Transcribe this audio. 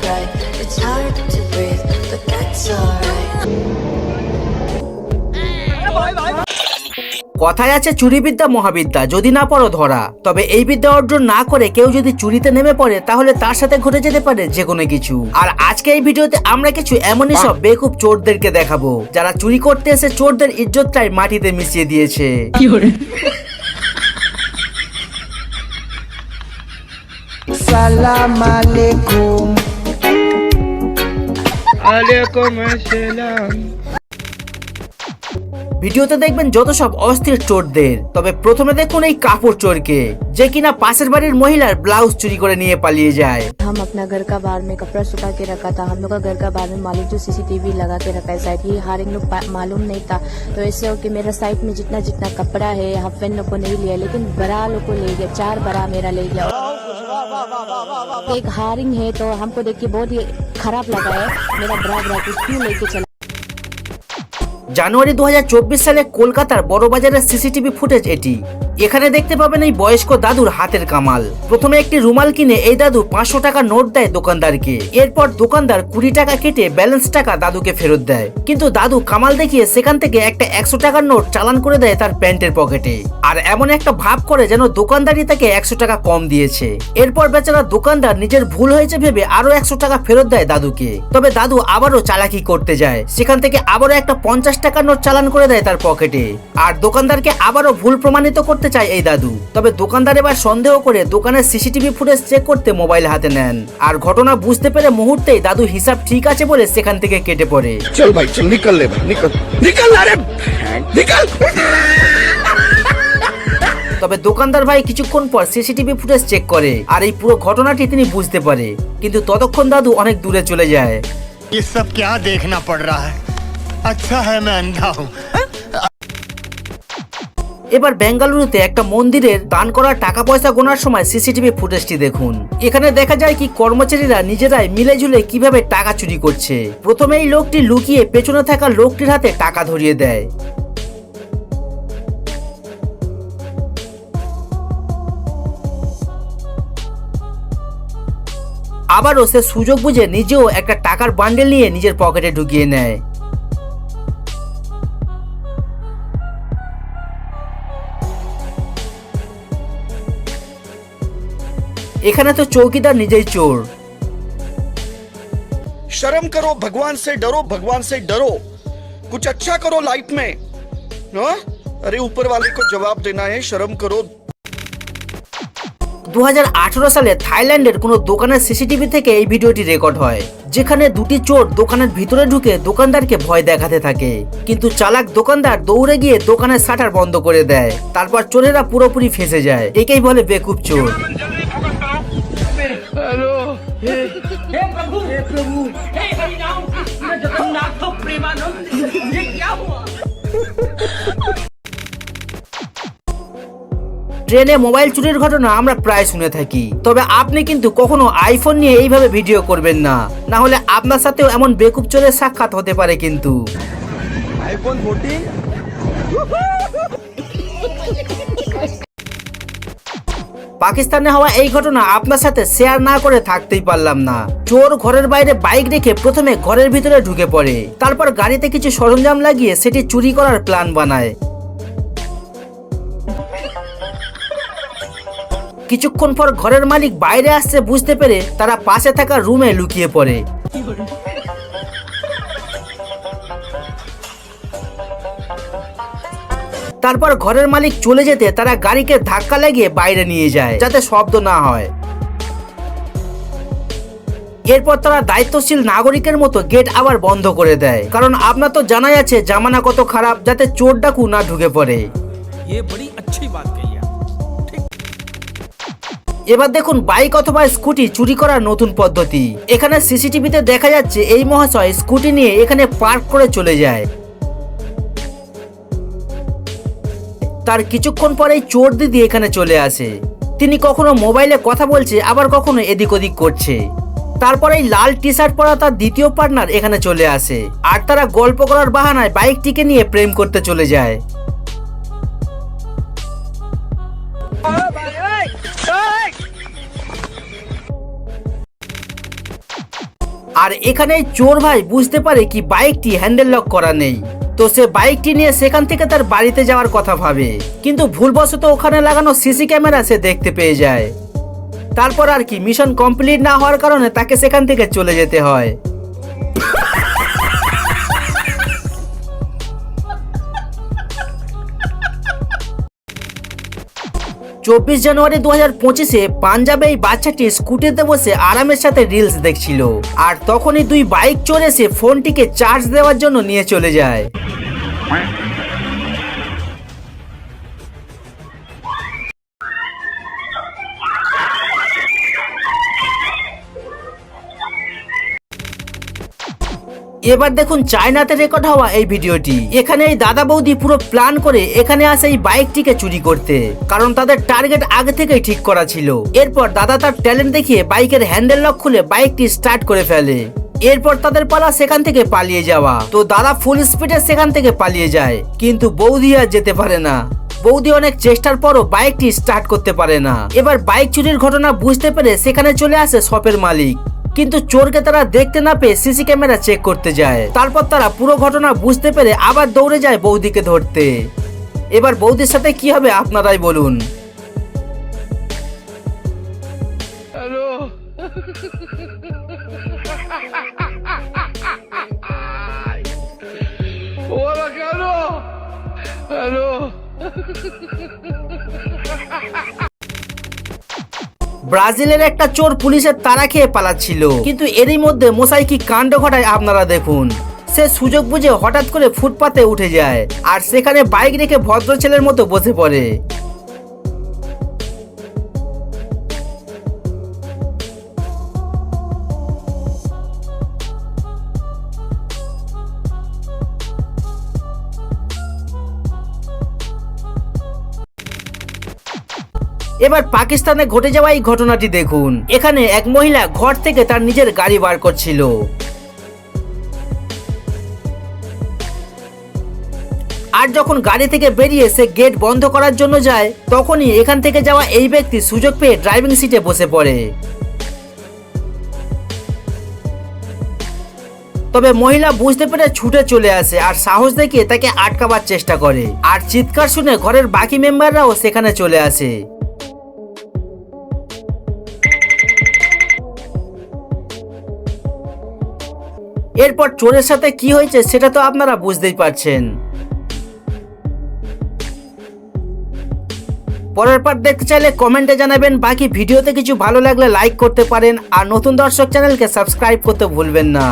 bright. It's hard to breathe, but that's alright. কথায় আছে চুরি বিদ্যা মহাবিদ্যা, যদি না পড়ো ধরা। তবে এই বিদ্যা অর্জন না করে কেউ যদি চুরিতে নেমে পড়ে তাহলে তার সাথে ঘটে যেতে পারে যে কোনো কিছু। আর আজকে এই ভিডিওতে আমরা কিছু এমনই সব বেকুব চোরদেরকে দেখাবো যারা চুরি করতে এসে চোরদের ইজ্জতটাই মাটিতে মিশিয়ে দিয়েছে। সালাম আলাইকুম। ওয়ালাইকুম আসসালাম। ভিডিওতে দেখবেন যত সব অস্থির চোরদের। তবে প্রথমে দেখুন এই কাপড় চোরকে, যে কিনা পাশের বাড়ির মহিলার ব্লাউজ চুরি করে নিয়ে পালিয়ে যায়। हम अपना घर का बाहर में कपड़ा सुखा के रखा था। हम लोग का घर का बाहर में मालिक जो सीसीटीवी लगा के रखा है साइड, ये हर एक लोग मालूम नहीं था। तो ऐसे हो कि मेरा साइड में जितना जितना कपड़ा है हाफ पैंट लोग को नहीं लिया, लेकिन बरा लोग को ले गया। 4 बरा मेरा ले गया। एक हारिंग है तो हमको देख के बहुत ही खराब लगा है। मेरा बरा क्यों लेके चला। জানুয়ারি 2024 সালে কলকাতার বড়বাজারের সিসিটিভি ফুটেজ এটি। এখানে দেখতে পাবেন এই বয়স্ক দাদুর হাতের কামাল। প্রথমে একটি রুমাল কিনে এই দাদু 500 টাকা নোট দেয় দোকানদারকে। এরপর দোকানদার 20 টাকা কেটে ব্যালেন্স টাকা দাদুকে ফেরত দেয়। কিন্তু দাদু কামাল দেখিয়ে সেখান থেকে একটা 100 টাকার নোট চালান করে দেয় তার প্যান্টের পকেটে। আর এমন একটা ভাব করে যেন দোকানদারই তাকে 100 টাকা কম দিয়েছে। এরপর বেচারা দোকানদার নিজের ভুল হয়েছে ভেবে আরো 100 টাকা ফেরত দেয় দাদুকে। তবে দাদু আবারও চালাকি করতে যায়, সেখান থেকে আবারও একটা 50 টাকার নোট চালান করে দেয় তার পকেটে। আর দোকানদারকে আবারও ভুল প্রমাণিত করতে চায় এই দাদু। তবে দোকানদার এবার সন্দেহ করে দোকানের সিসিটিভি ফুটেজ চেক করতে মোবাইল হাতে নেন। আর ঘটনা বুঝতে পেরে মুহূর্তেই দাদু হিসাব ঠিক আছে বলে সেখান থেকে কেটে পড়ে। চল ভাই চল, নিকল লে ভাই, নিকল নিকল আরে নিকল। তবে দোকানদার ভাই কিছুক্ষণ পর সিসিটিভি ফুটেজ চেক করে আর এই পুরো ঘটনাটি তিনি বুঝতে পারে। কিন্তু ততক্ষণ দাদু অনেক দূরে চলে যায়। ये सब क्या देखना पड़ रहा है? अच्छा है मैं अंधा हूँ। এবার বেঙ্গালুরুতে একটা মন্দিরের দান করা টাকা পয়সা গোনার সময় সিসিটিভি ফুটেজটি দেখুন। এখানে দেখা যায় কি কর্মচারীরা নিজেরাই মিলেঝুলে কিভাবে টাকা চুরি করছে। প্রথমে এই লোকটি লুকিয়ে পেছনে থাকা লোকটির হাতে টাকা ধরিয়ে দেয়। আবারও সে সুযোগ বুঝে নিজেও একটা টাকার বান্ডেল নিয়ে নিজের পকেটে ঢুকিয়ে নেয়। এখানে তো চৌকিদার নিজেই চোর। शर्म करो, भगवान से डरो, भगवान से डरो, कुछ अच्छा करो लाइफ में। हाँ? अरे ऊपर वाले को जवाब देना है, शर्म करो। 2018 সালে থাইল্যান্ডের কোনো দোকানের সিসিটিভি থেকে এই ভিডিওটি রেকর্ড হয়, যেখানে দুটি চোর দোকানের ভিতরে ঢুকে দোকানদারকে ভয় দেখাতে থাকে। কিন্তু চালাক দোকানদার দৌড়ে গিয়ে দোকানের শাটার বন্ধ করে দেয়। তারপর চোরেরা পুরোপুরি ফেঁসে যায়। একেই বলে বেকুব চোর। ট্রেনে মোবাইল চুরির ঘটনা আমরা প্রায় শুনে থাকি। তবে আপনি কিন্তু কখনো আইফোন নিয়ে এইভাবে ভিডিও করবেন না, না হলে আপনার সাথেও এমন বেকুব চোরের সাক্ষাৎ হতে পারে। কিন্তু আইফোন 14 পাকিস্তানে হওয়া এই ঘটনা আপনার সাথে শেয়ার না করে থাকতেই পারলাম না। চোর ঘরের বাইরে বাইক রেখে প্রথমে ঘরের ভিতরে ঢুকে পড়ে, তারপর গাড়িতে কিছু সরঞ্জাম লাগিয়ে সেটি চুরি করার প্ল্যান বানায়। কিছুক্ষণ পর ঘরের মালিক বাইরে আসছে বুঝতে পেরে তারা পাশে থাকা রুমে লুকিয়ে পড়ে। তারপর ঘরের মালিক চলে যেতে তারা গাড়িকে ধাক্কা লাগিয়ে বাইরে নিয়ে যায় যাতে শব্দ না হয়। এরপর তারা দায়িত্বশীল নাগরিকের মতো গেট আবার বন্ধ করে দেয়, কারণ আপনার তো জানাই আছে জামানা কত খারাপ, যাতে চোর ডাকু না ঢুকে পড়ে। এবার দেখুন বাইক অথবা স্কুটি চুরি করার নতুন পদ্ধতি। এখানে সিসিটিভিতে দেখা যাচ্ছে এই মহাশয় স্কুটি নিয়ে এখানে পার্ক করে চলে যায়। তার কিছুক্ষণ পরেই চোর দিদি এখানে চলে আসে। তিনি কখনো মোবাইলে কথা বলছে, আবার কখনো এদিক ওদিক করছে। তারপর এই লাল টি শার্ট পরা তার দ্বিতীয় পার্টনার এখানে চলে আসে, আর তারা গল্প করার বাহানায় বাইকটিকে নিয়ে প্রেম করতে চলে যায়। আর এখানেই চোর ভাই বুঝতে পারে কি বাইকটি হ্যান্ডেল লক করা নেই, তো সে বাইকটি নিয়ে সেখান থেকে তার বাড়িতে যাওয়ার কথা ভাবে, কিন্তু ভুলবশত ওখানে লাগানো সিসি ক্যামেরা সে দেখতে পেয়ে যায়। তারপর আর কি মিশন কমপ্লিট না হওয়ার কারণে তাকে সেখান থেকে চলে যেতে হয়। 24 জানুয়ারি 2025-এ পাঞ্জাবে এই বাচ্চাটি স্কুটিতে বসে আরামের সাথে রিলস দেখছিল, আর তখনই দুই বাইক চোর এসে ফোনটিকে চার্জ দেওয়ার জন্য নিয়ে চলে যায়। এবার দেখুন চায়নাতে রেকর্ড হওয়া এই ভিডিওটি। এখানে এই দাদা বৌদি পুরো প্ল্যান করে এখানে আসে এই বাইকটিকে চুরি করতে, কারণ তাদের টার্গেট আগে থেকেই ঠিক করা ছিল। এরপর দাদা তার ট্যালেন্ট দেখিয়ে বাইকের হ্যান্ডেল লক খুলে বাইকটি স্টার্ট করে ফেলে। এরপর তাদের পালা সেখান থেকে পালিয়ে যাওয়া, তো দাদা ফুল স্পিডে সেখান থেকে পালিয়ে যায়, কিন্তু বৌদি আর যেতে পারে না। বৌদি অনেক চেষ্টার পরও বাইকটি স্টার্ট করতে পারে না। এবার বাইক চুরির ঘটনা বুঝতে পেরে সেখানে চলে আসে শপের মালিক, কিন্তু চোরকে তারা দেখতে না পেয়ে সিসি ক্যামেরা চেক করতে যায়। তারপর তারা পুরো ঘটনা বুঝতে পেরে আবার দৌড়ে যায় বৌদিকে ধরতে। এবার বৌদির সাথে কি হবে আপনারাই বলুন। ব্রাজিলের একটা চোর পুলিশের তাড়া খেয়ে পালাচ্ছিল, কিন্তু এরই মধ্যে মশাই কি কাণ্ড ঘটায় আপনারা দেখুন। সে সুযোগ বুঝে হঠাৎ করে ফুটপাতে উঠে যায়, আর সেখানে বাইক রেখে ভদ্র ছেলের মতো বসে পড়ে। এবার পাকিস্তানে ঘটে যাওয়া এই ঘটনাটি দেখুন। এখানে এক মহিলা ঘর থেকে তার নিজের গাড়ি বার করছিল, আর যখন গাড়ি থেকে বেরিয়ে সে গেট বন্ধ করার জন্য যায়, তখনই এখান থেকে যাওয়া এই ব্যক্তি সুযোগ পেয়ে ড্রাইভিং সিটে বসে পড়ে। তবে মহিলা বুঝতে পেরে ছুটে চলে আসে আর সাহস দেখিয়ে তাকে আটকাবার চেষ্টা করে, আর চিৎকার শুনে ঘরের বাকি মেম্বাররাও সেখানে চলে আসে। এরপর চোরের সাথে কি হয়েছে সেটা তো আপনারা বুঝতেই পারছেন। পরের পার্ট দেখতে চাইলে কমেন্টে জানাবেন। বাকি ভিডিওতে কিছু ভালো লাগলে লাইক করতে পারেন, আর নতুন দর্শক চ্যানেলকে সাবস্ক্রাইব করতে ভুলবেন না।